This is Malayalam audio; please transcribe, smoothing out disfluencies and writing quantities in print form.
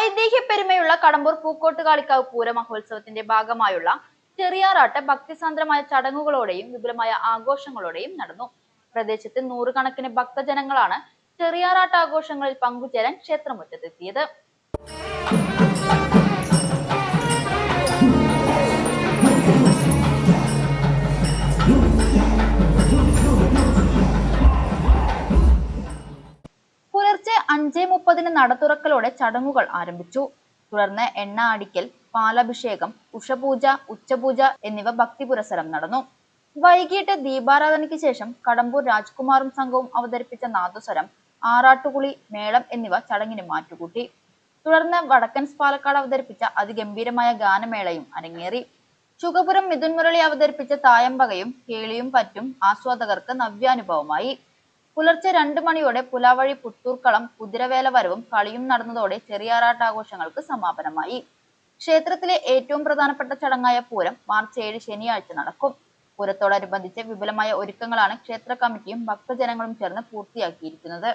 ഐതിഹ്യപ്പെരുമയുള്ള കടമ്പൂർ പൂക്കോട്ടുകാളിക്കാവ് പൂര മഹോത്സവത്തിന്റെ ഭാഗമായുള്ള ചെറിയാറാട്ട് ഭക്തിസാന്ദ്രമായ ചടങ്ങുകളോടെയും വിപുലമായ ആഘോഷങ്ങളോടെയും നടന്നു. പ്രദേശത്ത് നൂറുകണക്കിന് ഭക്തജനങ്ങളാണ് ചെറിയാറാട്ട് ആഘോഷങ്ങളിൽ പങ്കുചേരാൻ ക്ഷേത്രമുറ്റത്തെത്തിയത്. പുലർച്ചെ 5:30 നട തുറക്കലോടെ ചടങ്ങുകൾ ആരംഭിച്ചു. തുടർന്ന് എണ്ണ അടിക്കൽ, പാലഭിഷേകം, ഉഷപൂജ, ഉച്ചപൂജ എന്നിവ ഭക്തിപുരസ്സരം നടന്നു. വൈകിട്ട് ദീപാരാധനയ്ക്ക് ശേഷം കടമ്പൂർ രാജ്കുമാറും സംഘവും അവതരിപ്പിച്ച നാദസ്വരം, ആറാട്ടുകുളി, മേളം എന്നിവ ചടങ്ങിന് മാറ്റുകൂട്ടി. തുടർന്ന് വടക്കൻസ് പാലക്കാട് അവതരിപ്പിച്ച അതിഗംഭീരമായ ഗാനമേളയും അരങ്ങേറി. ചുകപുരം മിഥുൻ മുരളി അവതരിപ്പിച്ച തായമ്പകയും കേളിയും പറ്റും ആസ്വാദകർക്ക് നവ്യാനുഭവമായി. പുലർച്ചെ 2 മണിയോടെ പുലാവഴി പുത്തൂർക്കളം കുതിരവേലവരവും കളിയും നടന്നതോടെ ചെറിയാറാട്ട് ആഘോഷങ്ങൾക്ക് സമാപനമായി. ക്ഷേത്രത്തിലെ ഏറ്റവും പ്രധാനപ്പെട്ട ചടങ്ങായ പൂരം മാർച്ച് 7 ശനിയാഴ്ച നടക്കും. പൂരത്തോടനുബന്ധിച്ച് വിപുലമായ ഒരുക്കങ്ങളാണ് ക്ഷേത്ര കമ്മിറ്റിയും ഭക്തജനങ്ങളും ചേർന്ന് പൂർത്തിയാക്കിയിരിക്കുന്നത്.